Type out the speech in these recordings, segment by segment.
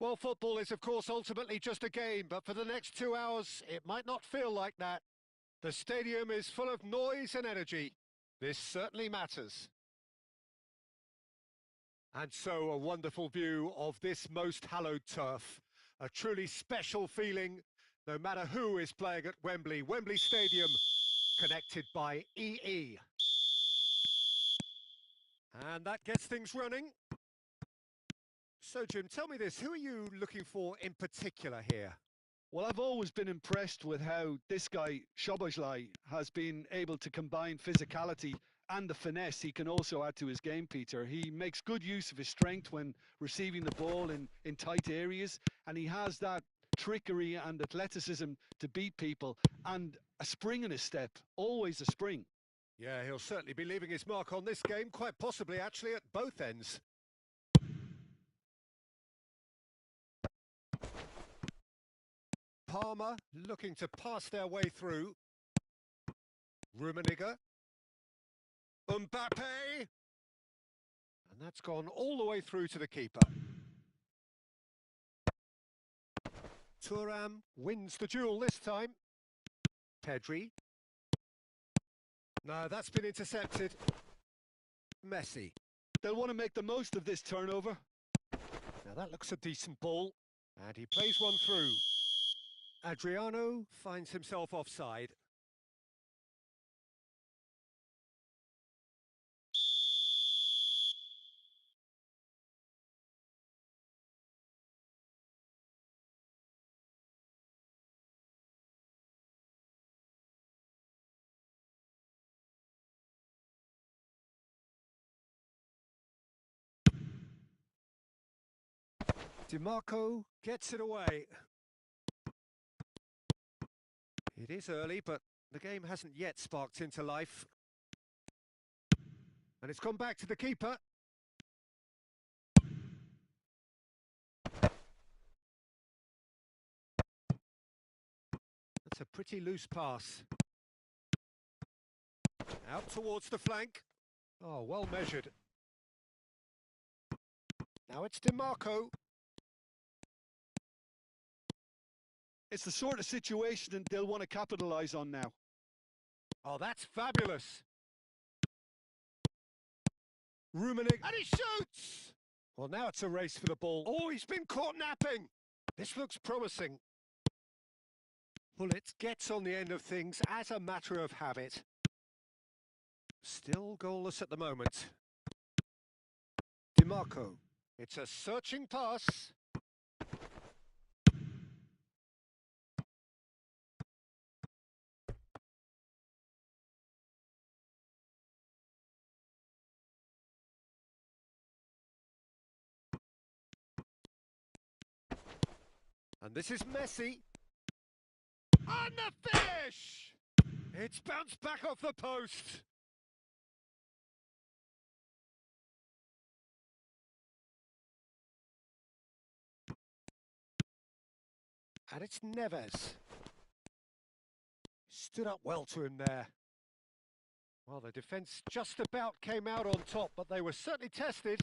Well, football is, of course, ultimately just a game, but for the next 2 hours, it might not feel like that. The stadium is full of noise and energy. This certainly matters. And so a wonderful view of this most hallowed turf. A truly special feeling, no matter who is playing at Wembley. Wembley Stadium, connected by EE. And that gets things running. So, Jim, tell me this, who are you looking for in particular here? Well, I've always been impressed with how this guy, Szoboszlai, has been able to combine physicality and the finesse he can also add to his game, Peter. He makes good use of his strength when receiving the ball in tight areas, and he has that trickery and athleticism to beat people, and a spring in his step, always a spring. Yeah, he'll certainly be leaving his mark on this game, quite possibly actually at both ends. Palmer looking to pass their way through. Rummenigge. Mbappe! And that's gone all the way through to the keeper. Thuram wins the duel this time. Pedri. No, that's been intercepted. Messi. They'll want to make the most of this turnover. Now that looks a decent ball. And he plays one through. Adriano finds himself offside. DiMarco gets it away. It is early, but the game hasn't yet sparked into life. And it's gone back to the keeper. That's a pretty loose pass. Out towards the flank. Oh, well measured. Now it's DiMarco. It's the sort of situation that they'll want to capitalise on now. Oh, that's fabulous. Rummenigge, and he shoots! Well, now it's a race for the ball. Oh, he's been caught napping. This looks promising. Bullet gets on the end of things as a matter of habit. Still goalless at the moment. DiMarco. It's a searching pass. And this is Messi. And the finish! It's bounced back off the post. And it's Neves. Stood up well to him there. Well, the defence just about came out on top, but they were certainly tested.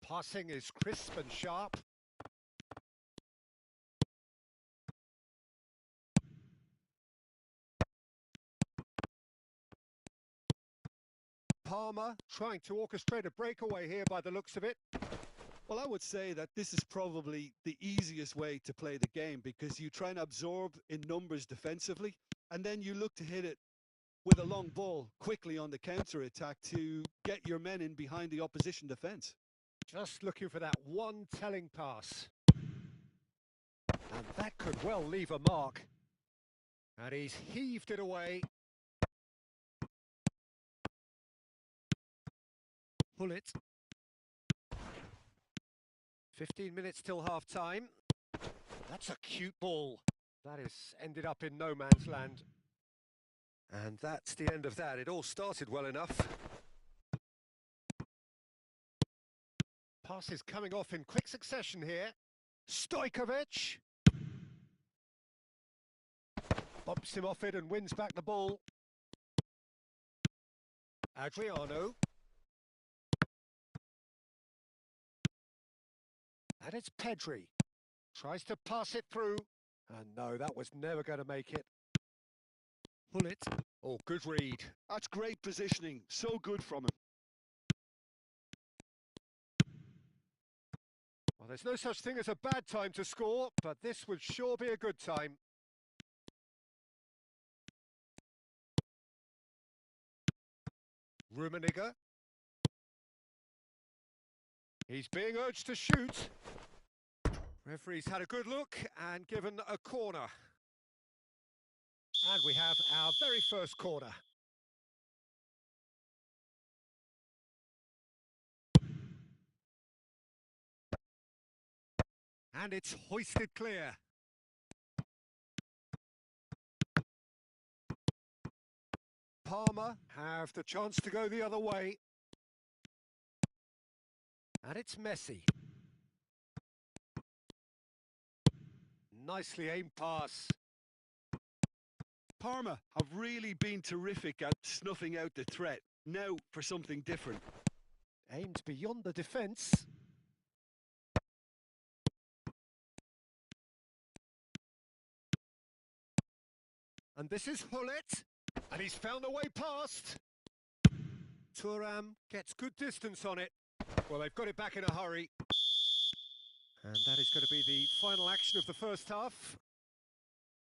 Passing is crisp and sharp. Palmer trying to orchestrate a breakaway here by the looks of it. Well, I would say that this is probably the easiest way to play the game, because you try and absorb in numbers defensively, and then you look to hit it with a long ball quickly on the counter-attack to get your men in behind the opposition defence. Just looking for that one telling pass. And that could well leave a mark. And he's heaved it away. Bullet. 15 minutes till half-time. That's a cute ball. That has ended up in no man's land. And that's the end of that. It all started well enough. Passes coming off in quick succession here. Stojkovic. Bumps him off it and wins back the ball. Adriano. And it's Pedri. Tries to pass it through. And no, that was never going to make it. Pull it. Oh, good read. That's great positioning. So good from him. Well, there's no such thing as a bad time to score, but this would sure be a good time. Rummenigge. He's being urged to shoot. Referee's had a good look and given a corner. And we have our very first corner. And it's hoisted clear. Palmer have the chance to go the other way. And it's Messi. Nicely aimed pass. Parma have really been terrific at snuffing out the threat. Now for something different. Aimed beyond the defence. And this is Hullet. And he's found a way past. Thuram gets good distance on it. Well, they've got it back in a hurry. And that is going to be the final action of the first half.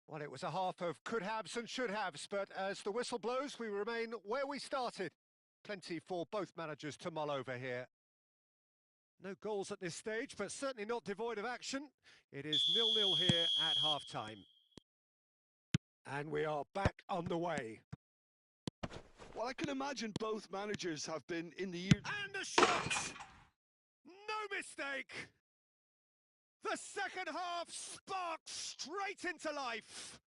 Well, it was a half of could-haves and should-haves, but as the whistle blows, we remain where we started. Plenty for both managers to mull over here. No goals at this stage, but certainly not devoid of action. It is 0-0 here at half-time. And we are back underway. Well, I can imagine both managers have been in the year... And a shot! No mistake! The second half sparks straight into life.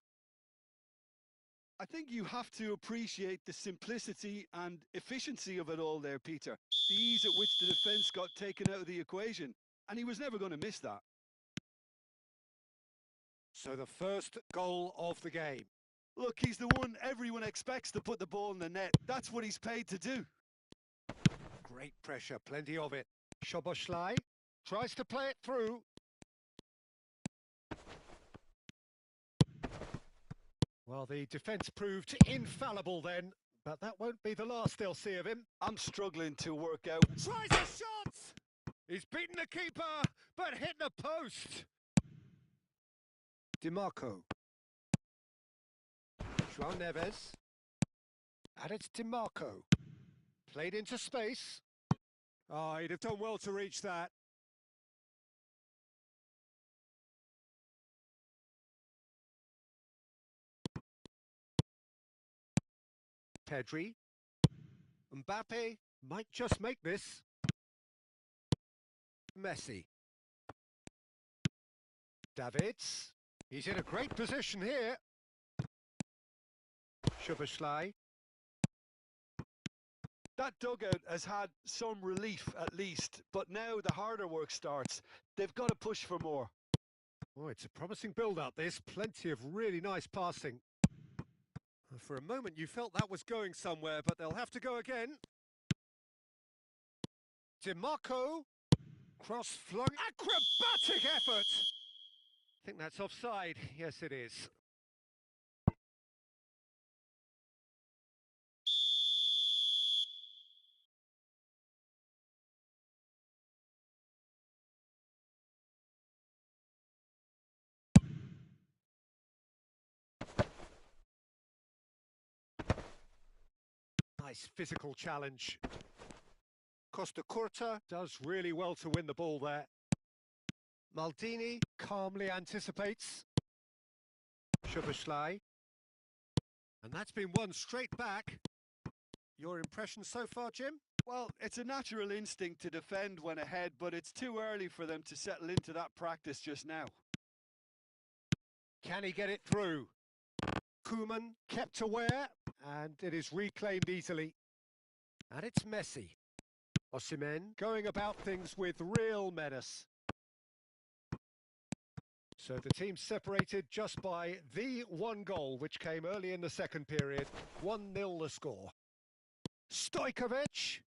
I think you have to appreciate the simplicity and efficiency of it all there, Peter. The ease at which the defence got taken out of the equation, and he was never going to miss that. So the first goal of the game. Look, he's the one everyone expects to put the ball in the net. That's what he's paid to do. Great pressure, plenty of it. Szoboszlai tries to play it through. Well, the defence proved infallible then, but that won't be the last they'll see of him. I'm struggling to work out. Tries a shot! He's beaten the keeper, but hit the post. DiMarco. João Neves. And it's DiMarco. Played into space. Oh, he'd have done well to reach that. Pedri. Mbappe might just make this. Messi. Davids. He's in a great position here. Szoboszlai. That dugout has had some relief at least, but now the harder work starts. They've got to push for more. Oh, it's a promising build-up, this. Plenty of really nice passing. For a moment you felt that was going somewhere, but they'll have to go again. DiMarco. Cross-flung. Acrobatic effort! I think that's offside. Yes, it is. Nice physical challenge. Costa Curta does really well to win the ball there. Maldini calmly anticipates. Szoboszlai. And that's been won straight back. Your impression so far, Jim? Well, it's a natural instinct to defend when ahead, but it's too early for them to settle into that practice just now. Can he get it through? Koeman kept aware, and it is reclaimed easily. And it's Messi. Osimhen going about things with real menace. So the team separated just by the one goal, which came early in the second period. 1-0 the score. Stojkovic.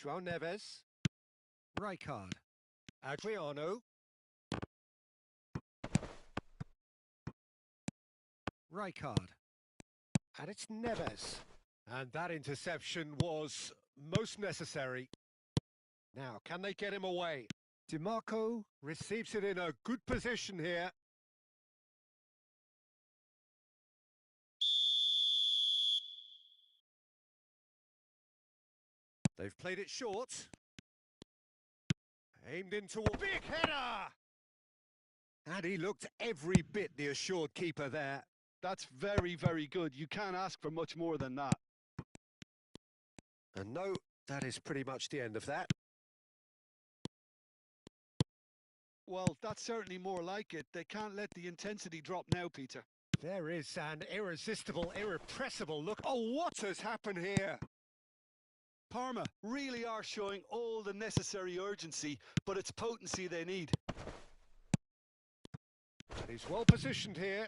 João Neves. Rijkaard. Adriano. Rijkaard. And it's Neves. And that interception was most necessary. Now, can they get him away? DiMarco receives it in a good position here. They've played it short. Aimed into a big header! And he looked every bit the assured keeper there. That's very, very good. You can't ask for much more than that. And no, that is pretty much the end of that. Well, that's certainly more like it. They can't let the intensity drop now, Peter. There is an irresistible, irrepressible look. Oh, what has happened here? Parma really are showing all the necessary urgency, but it's potency they need. He's well positioned here.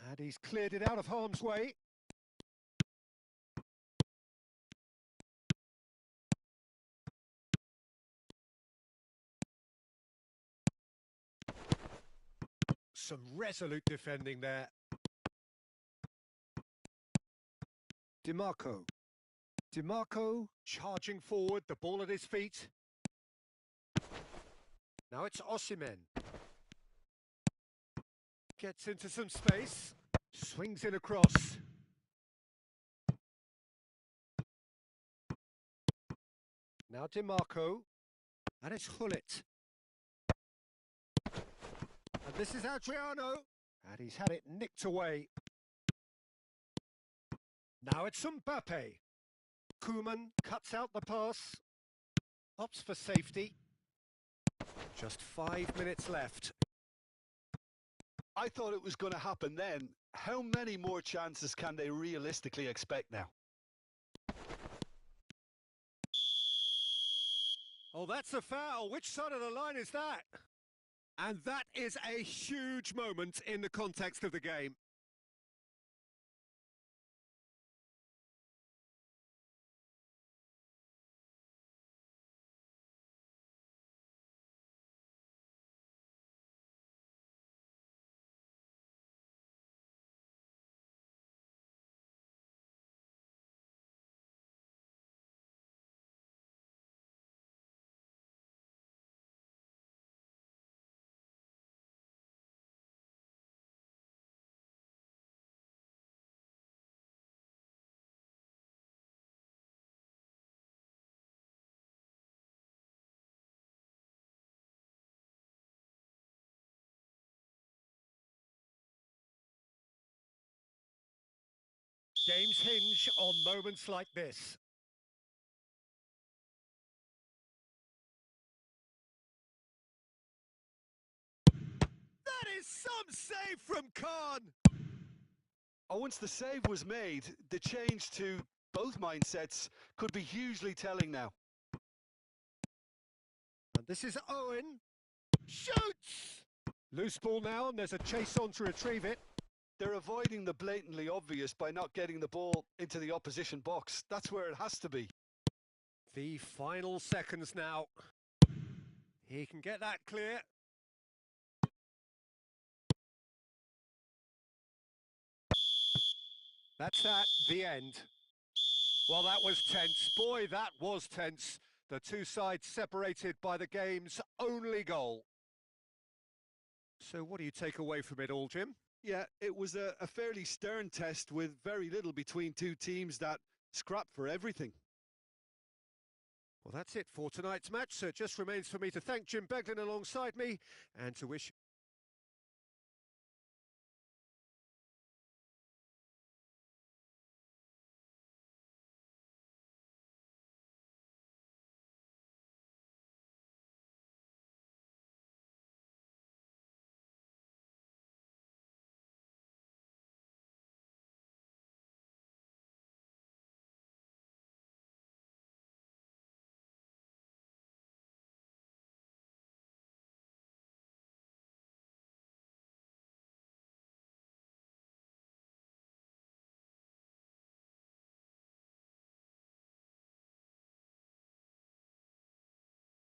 And he's cleared it out of harm's way. Some resolute defending there. DiMarco. DiMarco charging forward, the ball at his feet. Now it's Osimhen. Gets into some space. Swings in across. Now DiMarco. And it's Hullet. And this is Adriano. And he's had it nicked away. Now it's Mbappe. Koeman cuts out the pass. Opts for safety. Just 5 minutes left. I thought it was going to happen then. How many more chances can they realistically expect now? Oh, that's a foul. Which side of the line is that? And that is a huge moment in the context of the game. Games hinge on moments like this. That is some save from Khan. Oh, once the save was made, the change to both mindsets could be hugely telling now. And this is Owen. Shoots! Loose ball now, and there's a chase on to retrieve it. They're avoiding the blatantly obvious by not getting the ball into the opposition box. That's where it has to be. The final seconds now. He can get that clear. That's that, the end. Well, that was tense. Boy, that was tense. The two sides separated by the game's only goal. So what do you take away from it all, Jim? Yeah, it was a fairly stern test with very little between two teams that scrapped for everything. Well, that's it for tonight's match. So it just remains for me to thank Jim Beglin alongside me and to wish